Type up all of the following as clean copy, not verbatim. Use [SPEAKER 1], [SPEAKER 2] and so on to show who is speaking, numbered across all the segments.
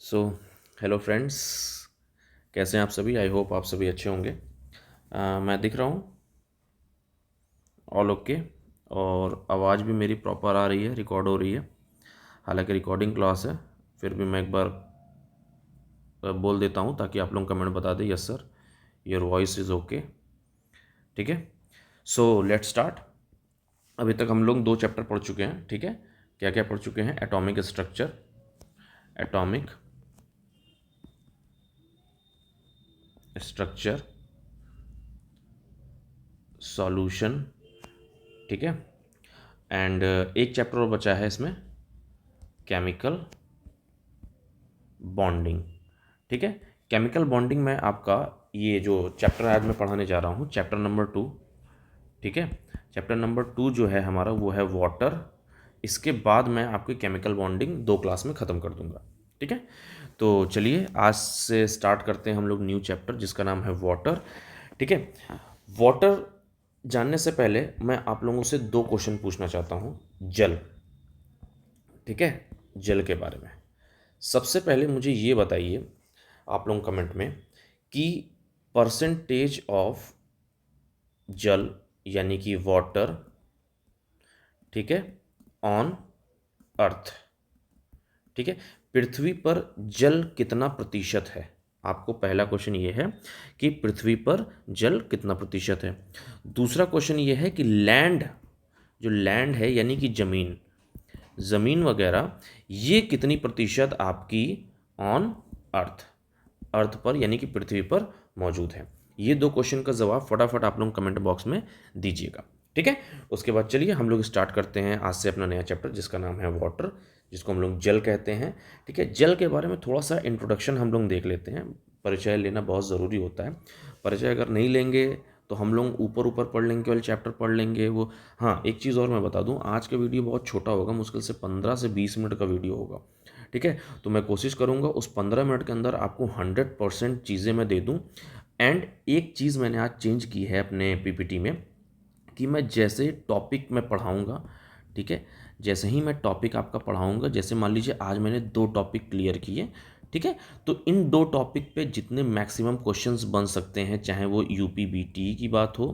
[SPEAKER 1] So hello friends, कैसे हैं आप सभी। आई होप आप सभी अच्छे होंगे। मैं दिख रहा हूँ ऑल ओके, और आवाज़ भी मेरी प्रॉपर आ रही है, रिकॉर्ड हो रही है। हालांकि रिकॉर्डिंग क्लास है, फिर भी मैं एक बार बोल देता हूँ ताकि आप लोग कमेंट बता दें, yes sir your voice is okay. ठीक है, सो लेट्स स्टार्ट। अभी तक हम लोग 2 चैप्टर पढ़ चुके हैं। ठीक है, क्या क्या पढ़ चुके हैं? Atomic structure, atomic structure, solution. ठीक है, एंड एक चैप्टर और बचा है इसमें, केमिकल बॉन्डिंग। ठीक है, केमिकल बॉन्डिंग में आपका ये जो चैप्टर आज मैं पढ़ाने जा रहा हूँ, चैप्टर नंबर 2। ठीक है, चैप्टर नंबर 2 जो है हमारा वो है वाटर। इसके बाद मैं आपकी केमिकल बॉन्डिंग 2 क्लास में ख़त्म कर दूंगा। ठीक है, तो चलिए आज से स्टार्ट करते हैं हम लोग न्यू चैप्टर जिसका नाम है वाटर। ठीक है, वाटर जानने से पहले मैं आप लोगों से 2 क्वेश्चन पूछना चाहता हूँ। जल, ठीक है, जल के बारे में सबसे पहले मुझे ये बताइए आप लोग कमेंट में कि परसेंटेज ऑफ जल यानी कि वाटर, ठीक है, ऑन अर्थ। ठीक है, पृथ्वी पर जल कितना प्रतिशत है? आपको पहला क्वेश्चन ये है कि पृथ्वी पर जल कितना प्रतिशत है। दूसरा क्वेश्चन ये है कि लैंड, जो लैंड है यानी कि ज़मीन, ज़मीन वगैरह, ये कितनी प्रतिशत आपकी ऑन अर्थ, अर्थ पर यानी कि पृथ्वी पर मौजूद है। ये 2 क्वेश्चन का जवाब फटाफट आप लोग कमेंट बॉक्स में दीजिएगा। ठीक है, उसके बाद चलिए हम लोग स्टार्ट करते हैं आज से अपना नया चैप्टर जिसका नाम है वाटर, जिसको हम लोग जल कहते हैं। ठीक है, जल के बारे में थोड़ा सा इंट्रोडक्शन हम लोग देख लेते हैं। परिचय लेना बहुत ज़रूरी होता है। परिचय अगर नहीं लेंगे तो हम लोग ऊपर ऊपर पढ़ लेंगे, केवल चैप्टर पढ़ लेंगे वो। हाँ, एक चीज़ और मैं बता दूं, आज का वीडियो बहुत छोटा होगा, मुश्किल से 15 से 20 मिनट का वीडियो होगा। ठीक है, तो मैं कोशिश करूंगा उस 15 मिनट के अंदर आपको 100% चीज़ें मैं दे दूं। एंड एक चीज़ मैंने आज चेंज की है अपने पीपीटी में कि मैं जैसे टॉपिक में पढ़ाऊंगा, ठीक है, जैसे ही मैं टॉपिक आपका पढ़ाऊंगा, जैसे मान लीजिए आज मैंने 2 टॉपिक क्लियर किए, ठीक है, तो इन 2 टॉपिक पे जितने मैक्सिमम क्वेश्चंस बन सकते हैं, चाहे वो यूपी बीटी की बात हो,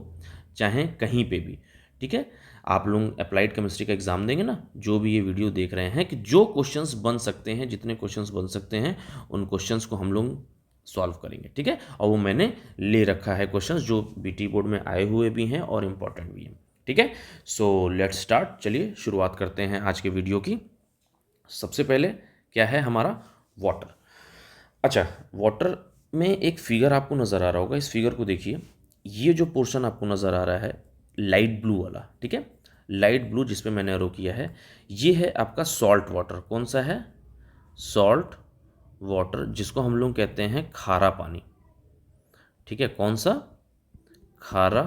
[SPEAKER 1] चाहे कहीं पे भी, ठीक है, आप लोग अप्लाइड केमिस्ट्री का एग्ज़ाम देंगे ना, जो भी ये वीडियो देख रहे हैं, कि जो क्वेश्चंस बन सकते हैं, जितने क्वेश्चंस बन सकते हैं, उन क्वेश्चंस को हम लोग सॉल्व करेंगे। ठीक है, और वो मैंने ले रखा है क्वेश्चंस जो बीटी बोर्ड में आए हुए भी हैं और इम्पॉर्टेंट भी हैं। ठीक है, सो लेट्स स्टार्ट। चलिए शुरुआत करते हैं आज के वीडियो की। सबसे पहले क्या है हमारा वाटर। अच्छा, वाटर में एक फिगर आपको नज़र आ रहा होगा, इस फिगर को देखिए। ये जो पोर्शन आपको नज़र आ रहा है लाइट ब्लू वाला, ठीक है, लाइट ब्लू जिस पे मैंने एरो किया है, ये है आपका सॉल्ट वाटर। कौन सा है? सॉल्ट वाटर, जिसको हम लोग कहते हैं खारा पानी। ठीक है, कौन सा? खारा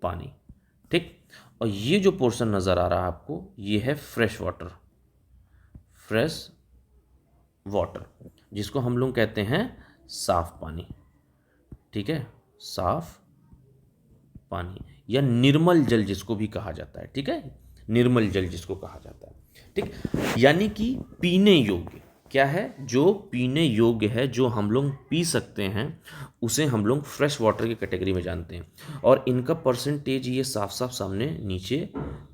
[SPEAKER 1] पानी। ठीक, और ये जो पोर्शन नज़र आ रहा है आपको, ये है फ्रेश वाटर, फ्रेश वाटर, जिसको हम लोग कहते हैं साफ पानी। ठीक है, साफ पानी या निर्मल जल जिसको भी कहा जाता है। ठीक है, निर्मल जल जिसको कहा जाता है। ठीक, यानी कि पीने योग्य। क्या है? जो पीने योग्य है, जो हम लोग पी सकते हैं, उसे हम लोग फ्रेश वाटर की कैटेगरी में जानते हैं। और इनका परसेंटेज ये साफ साफ सामने नीचे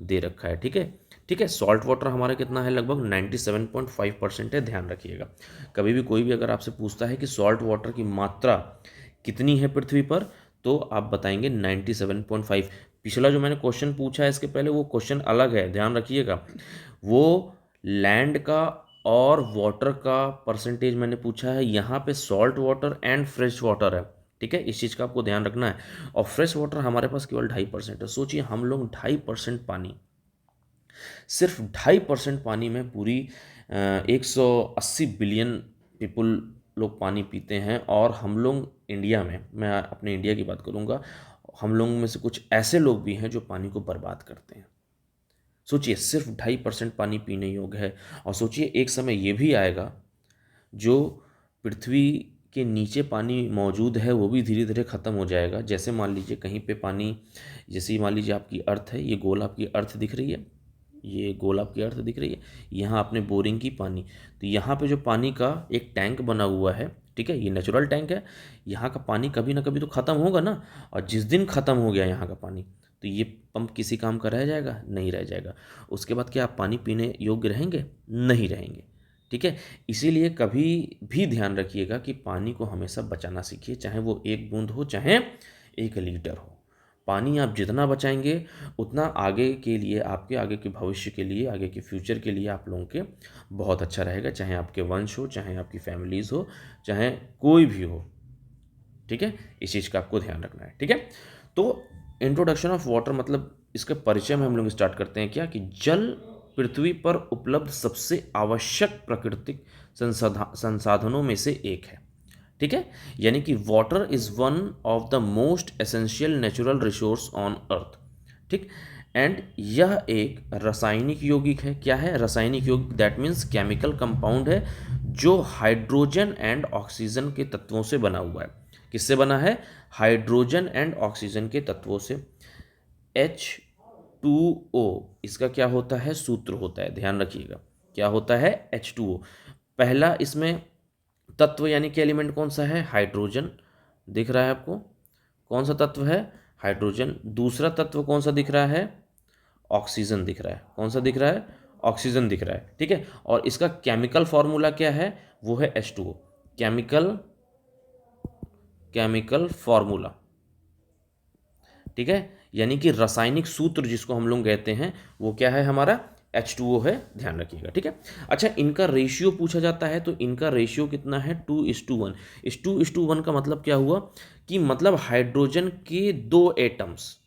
[SPEAKER 1] दे रखा है। ठीक है, ठीक है, सॉल्ट वाटर हमारा कितना है? लगभग 97.5% है, ध्यान रखिएगा। कभी भी कोई भी अगर आपसे पूछता है कि सॉल्ट वाटर की मात्रा कितनी है पृथ्वी पर, तो आप बताएंगे 97.5। पिछला जो मैंने क्वेश्चन पूछा है इसके पहले, वो क्वेश्चन अलग है, ध्यान रखिएगा। वो लैंड का और वाटर का परसेंटेज मैंने पूछा है, यहाँ पे salt water and fresh water है। ठीक है, इस चीज़ का आपको ध्यान रखना है। और फ्रेश वाटर हमारे पास केवल 2.5% है। सोचिए, हम लोग 2.5% पानी, सिर्फ 2.5% पानी में पूरी 180 बिलियन पीपुल लोग पानी पीते हैं। और हम लोग इंडिया में, मैं अपने इंडिया की बात करूंगा, हम लोगों में से कुछ ऐसे लोग भी हैं जो पानी को बर्बाद करते हैं। सोचिए, सिर्फ 2.5% पानी पीने योग्य है। और सोचिए, एक समय ये भी आएगा जो पृथ्वी के नीचे पानी मौजूद है वो भी धीरे धीरे ख़त्म हो जाएगा। जैसे मान लीजिए कहीं पे पानी, जैसे मान लीजिए आपकी अर्थ है, ये गोल आपकी अर्थ दिख रही है, ये गोल आपकी अर्थ दिख रही है, यहाँ आपने बोरिंग की पानी, तो यहाँ पे जो पानी का एक टैंक बना हुआ है, ठीक है, ये नेचुरल टैंक है, यहाँ का पानी कभी ना कभी तो ख़त्म होगा ना, और जिस दिन ख़त्म हो गया यहाँ का पानी, तो ये पंप किसी काम का रह जाएगा, नहीं रह जाएगा। उसके बाद क्या आप पानी पीने योग्य रहेंगे? नहीं रहेंगे, ठीक है। इसीलिए कभी भी ध्यान रखिएगा कि पानी को हमेशा बचाना सीखिए, चाहे वो 1 बूंद हो, चाहे 1 लीटर हो। पानी आप जितना बचाएंगे उतना आगे के लिए, आपके आगे के भविष्य के लिए, आगे के फ्यूचर के लिए आप लोगों के बहुत अच्छा रहेगा, चाहे आपके वंश हो, चाहे आपकी फैमिलीज़ हो, चाहे कोई भी हो, ठीक है। इस चीज़ का आपको ध्यान रखना है, ठीक है। तो इंट्रोडक्शन ऑफ वाटर मतलब इसके परिचय में हम लोग स्टार्ट करते हैं क्या, कि जल पृथ्वी पर उपलब्ध सबसे आवश्यक प्राकृतिक संसाधनों में से एक है, ठीक है। यानी कि water is one of the most essential natural resource on earth, ठीक। एंड यह एक रासायनिक यौगिक है। क्या है? रासायनिक यौगिक, दैट मीन्स केमिकल कंपाउंड है, जो हाइड्रोजन एंड ऑक्सीजन के तत्वों से बना हुआ है। किससे बना है? हाइड्रोजन एंड ऑक्सीजन के तत्वों से। H2O इसका क्या होता है? सूत्र होता है, ध्यान रखिएगा। क्या होता है? H2O। पहला इसमें तत्व यानी कि एलिमेंट कौन सा है? हाइड्रोजन दिख रहा है आपको। कौन सा तत्व है? हाइड्रोजन। दूसरा तत्व कौन सा दिख रहा है? ऑक्सीजन दिख रहा है। कौन सा दिख रहा है? ऑक्सीजन दिख रहा है, ठीक है। और इसका केमिकल फॉर्मूला क्या है? वो है H2O। केमिकल फॉर्मूला, ठीक है। यानी कि रासायनिक सूत्र जिसको हम लोग कहते हैं वो क्या है? हमारा H2O है, ध्यान रखिएगा, ठीक है। अच्छा, इनका रेशियो पूछा जाता है, तो इनका रेशियो कितना है? 2:1। इस 2:1 का मतलब क्या हुआ, कि मतलब हाइड्रोजन के 2 एटम्स,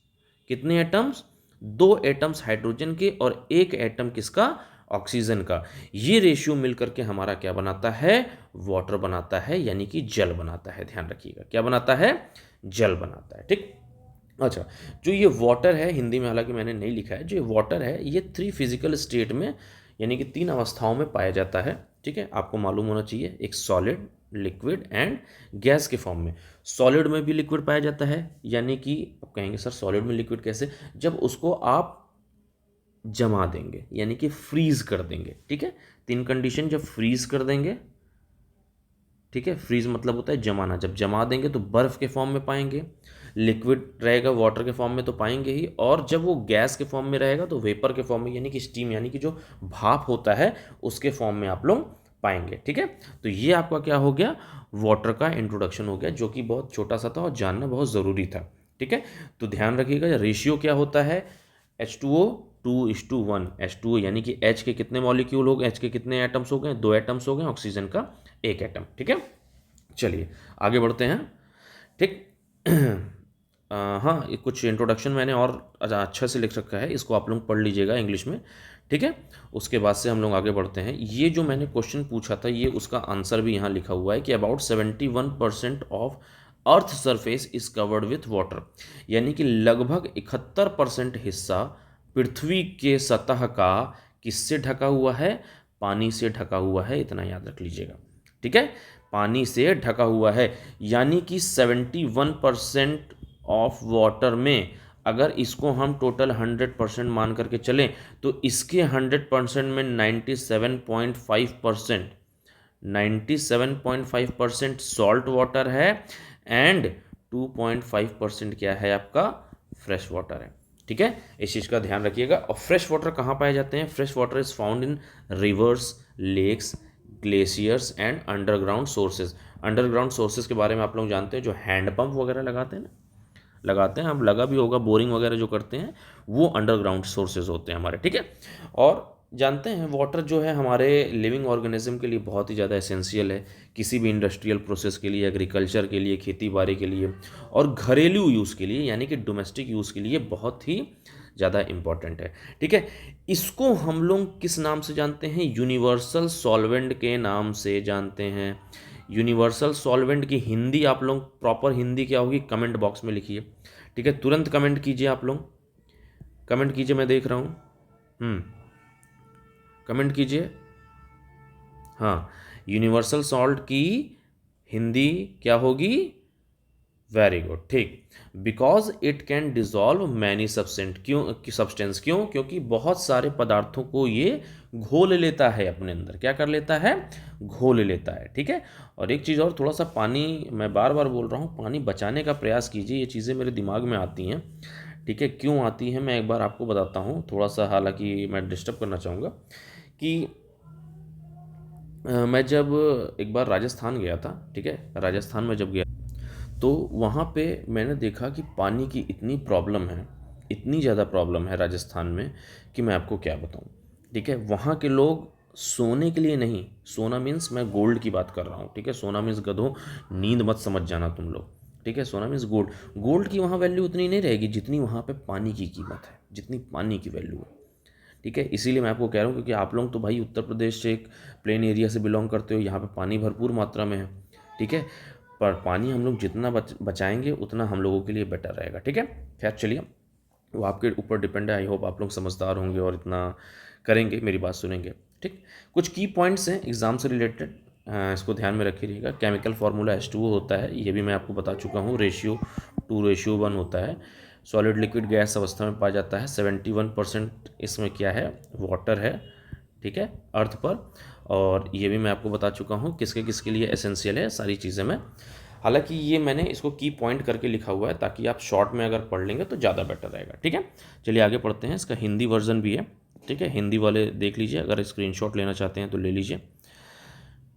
[SPEAKER 1] कितने एटम्स? 2 एटम्स हाइड्रोजन के और 1 एटम किसका? ऑक्सीजन का। ये रेशियो मिलकर के हमारा क्या बनाता है? वाटर बनाता है, यानी कि जल बनाता है। ध्यान रखिएगा, क्या बनाता है? जल बनाता है, ठीक। अच्छा, जो ये वाटर है, हिंदी में हालांकि मैंने नहीं लिखा है, जो ये वाटर है ये 3 फिजिकल स्टेट में, यानी कि 3 अवस्थाओं में पाया जाता है, ठीक है। आपको मालूम होना चाहिए, एक सॉलिड, लिक्विड एंड गैस के फॉर्म में। सॉलिड में भी लिक्विड पाया जाता है, यानी कि आप कहेंगे सर सॉलिड में लिक्विड कैसे? जब उसको आप जमा देंगे, यानी कि फ्रीज कर देंगे, ठीक है। 3 कंडीशन, जब फ्रीज कर देंगे, ठीक है, फ्रीज मतलब होता है जमाना, जब जमा देंगे तो बर्फ के फॉर्म में पाएंगे, लिक्विड रहेगा वाटर के फॉर्म में तो पाएंगे ही, और जब वो गैस के फॉर्म में रहेगा तो वेपर के फॉर्म में, यानी कि स्टीम, यानी कि जो भाप होता है उसके फॉर्म में आप लोग पाएंगे, ठीक है। तो ये आपका क्या हो गया? वाटर का इंट्रोडक्शन हो गया, जो कि बहुत छोटा सा था और जानना बहुत ज़रूरी था, ठीक है। तो ध्यान रखिएगा, रेशियो क्या होता है? H2O 2:1। H2O यानी कि H के कितने मॉलिक्यूल हो गए? H के कितने एटम्स हो गए? 2 एटम्स हो गए, ऑक्सीजन का 1 एटम, ठीक है। चलिए आगे बढ़ते हैं, ठीक। हाँ, ये कुछ इंट्रोडक्शन मैंने और अच्छा से लिख रखा है, इसको आप लोग पढ़ लीजिएगा इंग्लिश में, ठीक है। उसके बाद से हम लोग आगे बढ़ते हैं। ये जो मैंने क्वेश्चन पूछा था, ये उसका आंसर भी यहाँ लिखा हुआ है कि about 71% of earth surface is covered with water, यानी कि लगभग 71% हिस्सा पृथ्वी के सतह का किससे ढका हुआ है? पानी से ढका हुआ है, इतना याद रख लीजिएगा, ठीक है। पानी से ढका हुआ है, यानी कि 71% ऑफ वाटर में, अगर इसको हम टोटल 100% मान करके चलें, तो इसके 100% में 97.5% सॉल्ट वाटर है, एंड 2.5% क्या है आपका? फ्रेश वाटर है, ठीक है। इस चीज़ का ध्यान रखिएगा। और फ्रेश वाटर कहाँ पाए जाते हैं? Fresh water is found in rivers, lakes, glaciers and underground sources. Underground sources के बारे में आप लोग जानते हैं, जो हैंडपंप वगैरह लगाते हैं ना, लगाते हैं, अब लगा भी होगा, बोरिंग वगैरह जो करते हैं, वो अंडरग्राउंड सोर्सेज होते हैं हमारे, ठीक है। और जानते हैं वाटर जो है हमारे लिविंग ऑर्गेनिज्म के लिए बहुत ही ज़्यादा एसेंशियल है, किसी भी इंडस्ट्रियल प्रोसेस के लिए, एग्रीकल्चर के लिए, खेती बाड़ी के लिए, और घरेलू यूज़ के लिए, यानी कि डोमेस्टिक यूज़ के लिए बहुत ही ज़्यादा इम्पॉर्टेंट है, ठीक है। इसको हम लोग किस नाम से जानते हैं? यूनिवर्सल सॉल्वेंट के नाम से जानते हैं। यूनिवर्सल सॉल्वेंट की हिंदी आप लोग, प्रॉपर हिंदी क्या होगी? कमेंट बॉक्स में लिखिए, ठीक है। तुरंत कमेंट कीजिए, आप लोग कमेंट कीजिए, मैं देख रहा हूँ, कमेंट कीजिए। हाँ, यूनिवर्सल सॉल्ट की हिंदी क्या होगी? वेरी गुड, ठीक। Because it can dissolve many substance, क्यों? क्योंकि बहुत सारे पदार्थों को ये घोल लेता है अपने अंदर। क्या कर लेता है? घोल लेता है, ठीक है। और एक चीज़ और, थोड़ा सा पानी, मैं बार बार बोल रहा हूँ, पानी बचाने का प्रयास कीजिए। ये चीज़ें मेरे दिमाग में आती हैं, ठीक है। क्यों आती हैं मैं एक बार आपको बताता हूँ, थोड़ा सा हालांकि मैं डिस्टर्ब करना चाहूँगा कि मैं जब एक बार राजस्थान गया था, ठीक है, राजस्थान में जब गया तो वहाँ पे मैंने देखा कि पानी की इतनी प्रॉब्लम है, इतनी ज़्यादा प्रॉब्लम है राजस्थान में कि मैं आपको क्या बताऊँ, ठीक है। वहाँ के लोग सोने के लिए नहीं, सोना मीन्स मैं गोल्ड की बात कर रहा हूँ, ठीक है। सोना मीन्स गधों, नींद मत समझ जाना तुम लोग, ठीक है। सोना मीन्स गोल्ड। गोल्ड की वहाँ वैल्यू उतनी नहीं रहेगी जितनी वहाँ पे पानी की कीमत है, जितनी पानी की वैल्यू है, ठीक है। इसीलिए मैं आपको कह रहा हूँ, क्योंकि आप लोग तो भाई उत्तर प्रदेश से एक प्लेन एरिया से बिलोंग करते हो, यहाँ पे पानी भरपूर मात्रा में है, ठीक है। पर पानी हम लोग जितना बचाएंगे उतना हम लोगों के लिए बेटर रहेगा, ठीक है। खैर चलिए, वो आपके ऊपर डिपेंड है। आई होप आप लोग समझदार होंगे और इतना करेंगे, मेरी बात सुनेंगे, ठीक। कुछ की पॉइंट्स हैं एग्ज़ाम से रिलेटेड, इसको ध्यान में रखिएगा। केमिकल फार्मूला H2O होता है, ये भी मैं आपको बता चुका हूँ। रेशियो 2:1 होता है। सॉलिड लिक्विड गैस अवस्था में पाया जाता है। 71% इसमें क्या है? वाटर है, ठीक है, अर्थ पर। और ये भी मैं आपको बता चुका हूँ किसके किसके लिए एसेंशियल है, सारी चीज़ें मैं, हालांकि ये मैंने इसको की पॉइंट करके लिखा हुआ है ताकि आप शॉर्ट में अगर पढ़ लेंगे तो ज़्यादा बेटर रहेगा, ठीक है। चलिए आगे पढ़ते हैं। इसका हिंदी वर्जन भी है, ठीक है, हिंदी वाले देख लीजिए, अगर स्क्रीनशॉट लेना चाहते हैं तो ले लीजिए,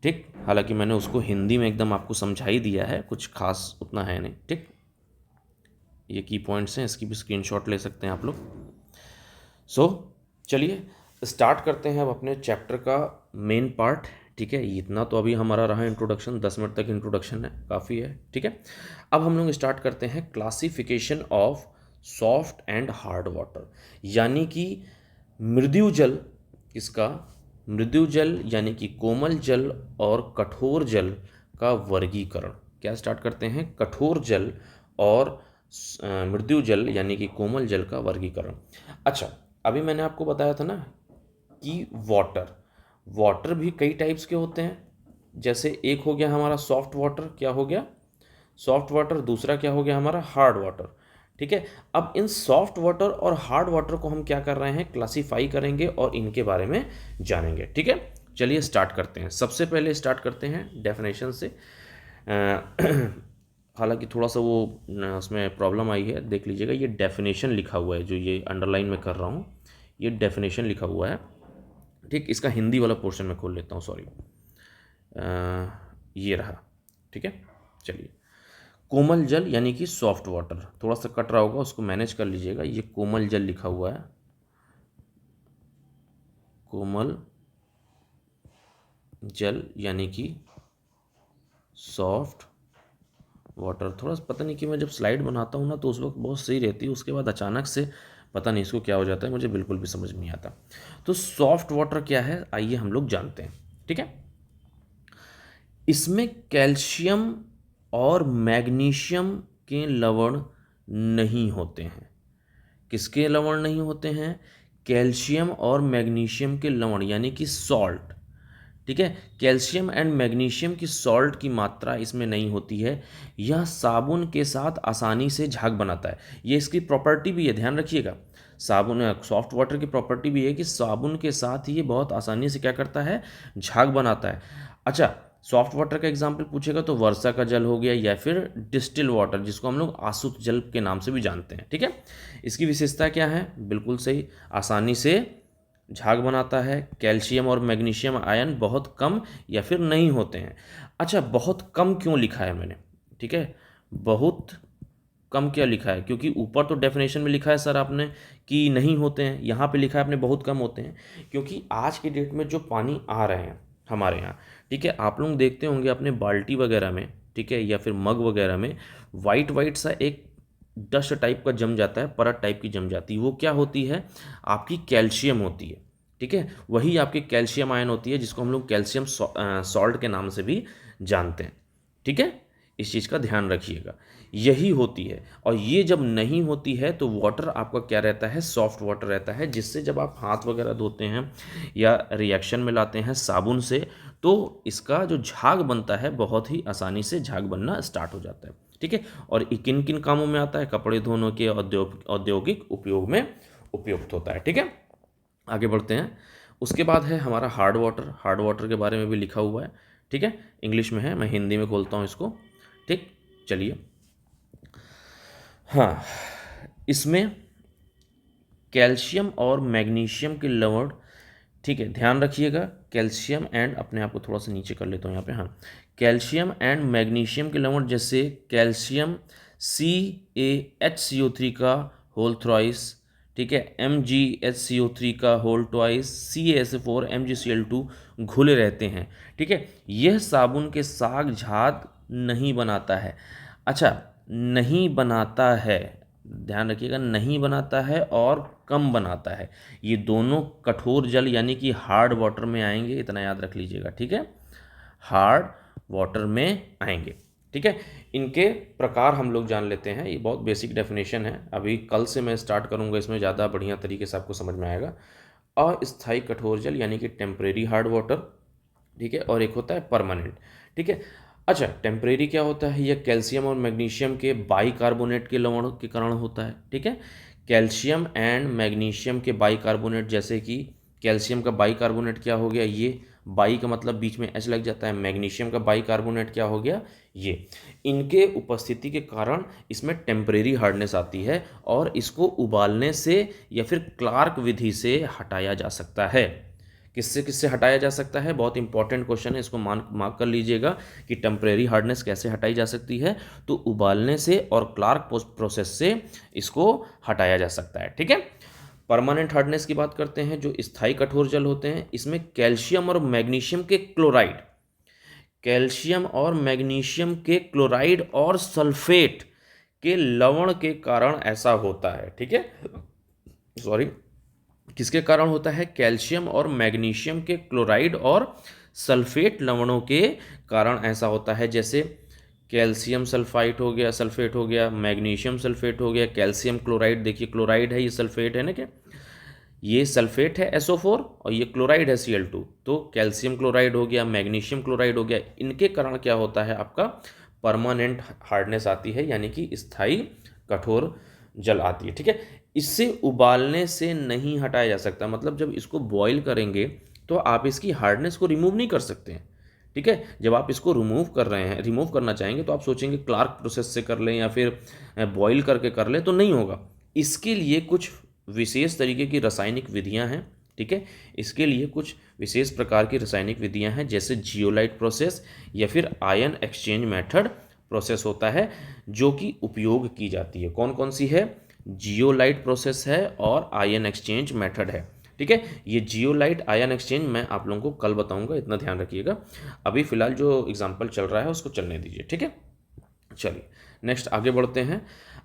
[SPEAKER 1] ठीक। हालांकि मैंने उसको हिंदी में एकदम आपको समझा ही दिया है, कुछ खास उतना है नहीं, ठीक। ये की पॉइंट्स हैं, इसकी भी स्क्रीनशॉट ले सकते हैं आप लोग। सो चलिए स्टार्ट करते हैं अब अपने चैप्टर का मेन पार्ट, ठीक है। इतना तो अभी हमारा रहा इंट्रोडक्शन, 10 मिनट तक इंट्रोडक्शन है, काफ़ी है, ठीक है। अब हम लोग स्टार्ट करते हैं classification of soft and hard water, यानी कि मृदु जल, किसका? मृदु जल यानी कि कोमल जल और कठोर जल का वर्गीकरण। क्या स्टार्ट करते हैं? कठोर जल और मृदु जल यानी कि कोमल जल का वर्गीकरण। अच्छा, अभी मैंने आपको बताया था ना कि वाटर, वाटर भी कई टाइप्स के होते हैं। जैसे एक हो गया हमारा सॉफ्ट वाटर, क्या हो गया? Soft water. दूसरा क्या हो गया हमारा? हार्ड वाटर, ठीक है। अब इन सॉफ्ट वाटर और हार्ड वाटर को हम क्या कर रहे हैं? क्लासीफाई करेंगे और इनके बारे में जानेंगे, ठीक है। चलिए स्टार्ट करते हैं। सबसे पहले स्टार्ट करते हैं डेफिनेशन से। हालांकि थोड़ा सा वो उसमें प्रॉब्लम आई है, देख लीजिएगा। ये डेफिनेशन लिखा हुआ है, जो ये अंडरलाइन में कर रहा हूँ, ये डेफिनेशन लिखा हुआ है, ठीक। इसका हिंदी वाला पोर्शन में खोल लेता हूँ, सॉरी, ये रहा, ठीक है। चलिए, कोमल जल यानी कि सॉफ्ट वाटर, थोड़ा सा कट रहा होगा, उसको मैनेज कर लीजिएगा। ये कोमल जल लिखा हुआ है, कोमल जल यानी कि सॉफ्ट वाटर। थोड़ा सा पता नहीं कि मैं जब स्लाइड बनाता हूँ ना तो उस वक्त बहुत सही रहती है, उसके बाद अचानक से पता नहीं इसको क्या हो जाता है, मुझे बिल्कुल भी समझ नहीं आता। तो सॉफ्ट वाटर क्या है, आइए हम लोग जानते हैं, ठीक है। इसमें कैल्शियम और मैग्नीशियम के लवण नहीं होते हैं। किसके लवण नहीं होते हैं? कैल्शियम और मैग्नीशियम के लवण यानी कि सॉल्ट, ठीक है। कैल्शियम एंड मैग्नीशियम की सॉल्ट की मात्रा इसमें नहीं होती है। यह साबुन के साथ आसानी से झाग बनाता है। ये इसकी प्रॉपर्टी भी है, ध्यान रखिएगा। साबुन, सॉफ्ट वाटर की प्रॉपर्टी भी है कि साबुन के साथ ही ये बहुत आसानी से क्या करता है? झाग बनाता है। अच्छा, सॉफ्ट वाटर का एग्जाम्पल पूछेगा तो वर्षा का जल हो गया, या फिर डिस्टिल वाटर, जिसको हम लोग आसुत जल के नाम से भी जानते हैं, ठीक है। इसकी विशेषता क्या है? बिल्कुल सही, आसानी से झाग बनाता है। कैल्शियम और मैग्नीशियम आयन बहुत कम या फिर नहीं होते हैं। अच्छा, बहुत कम क्यों लिखा है मैंने, ठीक है। बहुत कम क्या लिखा है? क्योंकि ऊपर तो डेफिनेशन में लिखा है सर आपने कि नहीं होते हैं, यहाँ पे लिखा है आपने बहुत कम होते हैं। क्योंकि आज की डेट में जो पानी आ रहे हैं हमारे यहाँ, ठीक है, आप लोग देखते होंगे अपने बाल्टी वगैरह में, ठीक है, या फिर मग वगैरह में वाइट वाइट सा एक डस्ट टाइप का जम जाता है, परत टाइप की जम जाती है। वो क्या होती है? आपकी कैल्शियम होती है, ठीक है। वही आपकी कैल्शियम आयन होती है, जिसको हम लोग कैल्शियम सॉल्ट के नाम से भी जानते हैं, ठीक है। इस चीज़ का ध्यान रखिएगा, यही होती है। और ये जब नहीं होती है तो वाटर आपका क्या रहता है? सॉफ्ट वाटर रहता है, जिससे जब आप हाथ वगैरह धोते हैं या रिएक्शन में लाते हैं साबुन से, तो इसका जो झाग बनता है बहुत ही आसानी से झाग बनना स्टार्ट हो जाता है, ठीक है। और ये किन किन कामों में आता है? कपड़े धोने के औद्योगिक उपयोग में उपयुक्त होता है, ठीक है। आगे बढ़ते हैं। उसके बाद है हमारा हार्ड वाटर। हार्ड वाटर के बारे में भी लिखा हुआ है, ठीक है, इंग्लिश में है, मैं हिंदी में खोलता हूँ इसको, ठीक। चलिए, हाँ, इसमें कैल्शियम और मैग्नीशियम के लवण, ठीक है, ध्यान रखिएगा, कैल्शियम एंड, अपने आप को थोड़ा सा नीचे कर लेता हूँ यहाँ पे, हाँ, कैल्शियम एंड मैग्नीशियम के लवण, जैसे कैल्शियम CaHCO3 का होल थ्राइस, ठीक है, MgHCO3 का होल ट्वाइस, CaSO4 MgCl2 घुले रहते हैं, ठीक है। यह साबुन के साग झाग नहीं बनाता है। अच्छा, नहीं बनाता है, ध्यान रखिएगा, नहीं बनाता है और कम बनाता है, ये दोनों कठोर जल यानी कि हार्ड वाटर में आएंगे, इतना याद रख लीजिएगा, ठीक है, हार्ड वाटर में आएंगे, ठीक है। इनके प्रकार हम लोग जान लेते हैं, ये बहुत बेसिक डेफिनेशन है, अभी कल से मैं स्टार्ट करूंगा, इसमें ज़्यादा बढ़िया तरीके से आपको समझ में आएगा। अस्थायी कठोर जल यानी कि टेम्परेरी हार्ड वाटर, ठीक है, और एक होता है परमानेंट, ठीक है। अच्छा, टेम्परेरी क्या होता है? यह कैल्शियम और मैग्नीशियम के बाइकार्बोनेट के लवण के कारण होता है, ठीक है। कैल्शियम एंड मैग्नीशियम के बाइकार्बोनेट, जैसे कि कैल्शियम का बाइकार्बोनेट क्या हो गया? ये बाई का मतलब बीच में एच लग जाता है, मैग्नीशियम का बाइकार्बोनेट क्या हो गया? ये। इनके उपस्थिति के कारण इसमें टेम्परेरी हार्डनेस आती है और इसको उबालने से या फिर क्लार्क विधि से हटाया जा सकता है। किससे किससे हटाया जा सकता है? बहुत इंपॉर्टेंट क्वेश्चन है, इसको मार्क कर लीजिएगा कि टेम्परेरी हार्डनेस कैसे हटाई जा सकती है, तो उबालने से और क्लार्क प्रोसेस से इसको हटाया जा सकता है, ठीक है। परमानेंट हार्डनेस की बात करते हैं, जो स्थायी कठोर जल होते हैं, इसमें कैल्शियम और मैग्नीशियम के क्लोराइड, कैल्शियम और मैग्नीशियम के क्लोराइड और सल्फेट के लवण के कारण ऐसा होता है, ठीक है, सॉरी, किसके कारण होता है? कैल्शियम और मैग्नीशियम के क्लोराइड और सल्फेट लवणों के कारण ऐसा होता है। जैसे कैल्शियम सल्फाइड हो गया, सल्फेट हो गया, मैग्नीशियम सल्फेट हो गया, कैल्शियम क्लोराइड, देखिए क्लोराइड है, ये सल्फेट है ना, क्या ये सल्फेट है SO4 और ये क्लोराइड है Cl2, तो कैल्शियम क्लोराइड हो गया, मैग्नीशियम क्लोराइड हो गया, इनके कारण क्या होता है? आपका परमानेंट हार्डनेस आती है, यानी कि स्थायी कठोर जल आती है, ठीक है। इससे उबालने से नहीं हटाया जा सकता, मतलब जब इसको बॉईल करेंगे तो आप इसकी हार्डनेस को रिमूव नहीं कर सकते हैं, ठीक है। जब आप इसको रिमूव करना चाहेंगे तो आप सोचेंगे क्लार्क प्रोसेस से कर लें या फिर बॉईल करके कर लें, तो नहीं होगा। इसके लिए कुछ विशेष तरीके की रासायनिक विधियां हैं, ठीक है, इसके लिए कुछ विशेष प्रकार की रासायनिक विधियां हैं, जैसे जियोलाइट प्रोसेस या फिर आयन एक्सचेंज मेथड प्रोसेस होता है, जो कि उपयोग की जाती है। कौन कौन सी है? जियोलाइट प्रोसेस है और आयन एक्सचेंज मेथड है, ठीक है। ये जियोलाइट आयन एक्सचेंज मैं आप लोगों को कल बताऊंगा, इतना ध्यान रखिएगा, अभी फिलहाल जो एग्जाम्पल चल रहा है उसको चलने दीजिए, ठीक है। चलिए नेक्स्ट आगे बढ़ते हैं।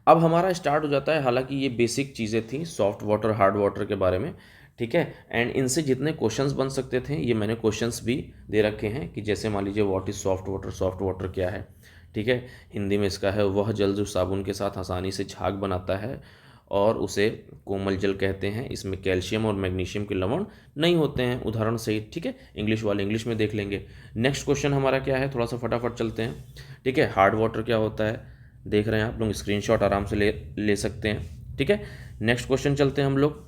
[SPEAKER 1] अब हमारा स्टार्ट हो जाता है, हालांकि ये बेसिक चीज़ें थी सॉफ्ट वाटर हार्ड वाटर के बारे में, ठीक है, एंड इनसे जितने क्वेश्चंस बन सकते थे ये मैंने क्वेश्चंस भी दे रखे हैं, कि जैसे मान लीजिए व्हाट इज़ सॉफ्ट वाटर क्या है, ठीक है, हिंदी में इसका है वह जल जो साबुन के साथ आसानी से झाग बनाता है और उसे कोमल जल कहते हैं, इसमें कैल्शियम और मैग्नीशियम के लवण नहीं होते हैं, उदाहरण सहित, ठीक है, इंग्लिश वाले इंग्लिश में देख लेंगे। नेक्स्ट क्वेश्चन हमारा क्या है, थोड़ा सा फटाफट चलते हैं, ठीक है। हार्ड वाटर क्या होता है, देख रहे हैं आप लोग, स्क्रीनशॉट आराम से ले सकते हैं, ठीक है। नेक्स्ट क्वेश्चन चलते हैं हम लोग।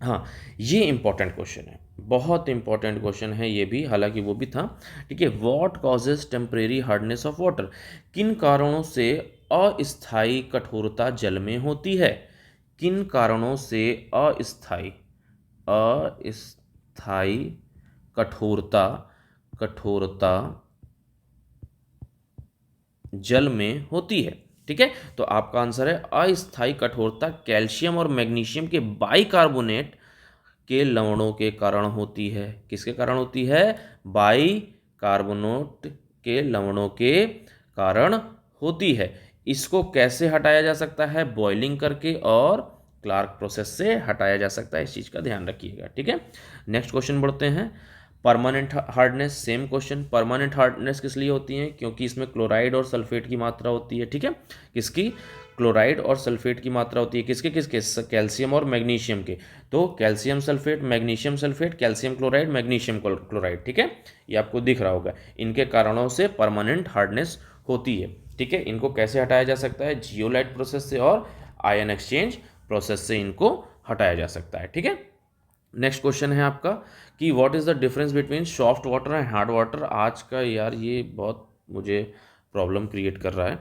[SPEAKER 1] हाँ, ये इंपॉर्टेंट क्वेश्चन है, बहुत इंपॉर्टेंट क्वेश्चन है ये भी, हालांकि वो भी था, ठीक है। What causes temporary hardness of water, किन कारणों से अस्थायी कठोरता जल में होती है? किन कारणों से अस्थायी अस्थायी कठोरता कठोरता जल में होती है, ठीक है। तो आपका आंसर है अस्थायी कठोरता कैल्शियम और मैग्नीशियम के बाइकार्बोनेट के लवणों के कारण होती है। किसके कारण होती है? बाइकार्बोनेट के लवणों के कारण होती है। इसको कैसे हटाया जा सकता है? बॉइलिंग करके और क्लार्क प्रोसेस से हटाया जा सकता है, इस चीज़ का ध्यान रखिएगा, ठीक है। नेक्स्ट क्वेश्चन बढ़ते हैं। Permanent hardness, same question, permanent hardness किस लिए होती है? क्योंकि इसमें क्लोराइड और सल्फेट की मात्रा होती है, ठीक है। किसकी? क्लोराइड और सल्फेट की मात्रा होती है, किसके किसके? कैल्शियम और मैग्नीशियम के। तो calcium sulphate, magnesium sulphate, calcium chloride, magnesium chloride, ठीक है, ये आपको दिख रहा होगा। इनके कारणों से परमानेंट हार्डनेस होती है। ठीक है, इनको कैसे हटाया जा सकता है? जियोलाइट प्रोसेस से और आयन एक्सचेंज प्रोसेस से इनको हटाया जा सकता है। ठीक है, नेक्स्ट क्वेश्चन है आपका कि what is the difference between soft water and hard water. आज का यार ये बहुत मुझे प्रॉब्लम क्रिएट कर रहा है।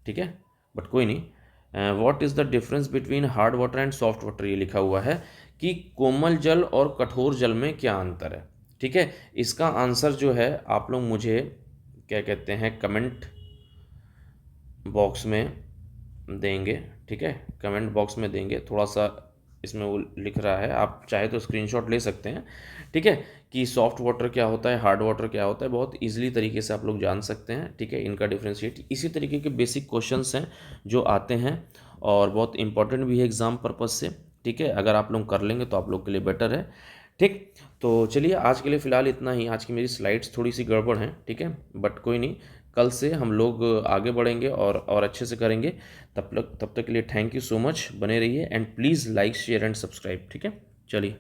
[SPEAKER 1] ठीक है, बट कोई नहीं। What is the difference between hard water and soft water, ये लिखा हुआ है कि कोमल जल और कठोर जल में क्या अंतर है। ठीक है, इसका आंसर जो है आप लोग मुझे क्या कहते हैं कमेंट बॉक्स में देंगे। ठीक है, कमेंट बॉक्स में देंगे, थोड़ा सा इसमें वो लिख रहा है, आप चाहे तो स्क्रीनशॉट ले सकते हैं। ठीक है, कि सॉफ्ट वाटर क्या होता है, हार्ड वाटर क्या होता है, बहुत इजीली तरीके से आप लोग जान सकते हैं। ठीक है, इनका डिफ्रेंशिएट, इसी तरीके के बेसिक क्वेश्चंस हैं जो आते हैं और बहुत इंपॉर्टेंट भी है एग्ज़ाम पर्पज़ से। ठीक है, अगर आप लोग कर लेंगे तो आप लोग के लिए बेटर है। ठीक, तो चलिए आज के लिए फ़िलहाल इतना ही। आज की मेरी स्लाइड्स थोड़ी सी गड़बड़ हैं। ठीक है, बट कोई नहीं, कल से हम लोग आगे बढ़ेंगे और अच्छे से करेंगे। तब तक के लिए थैंक यू सो मच, बने रहिए and please like share and subscribe. ठीक है, चलिए।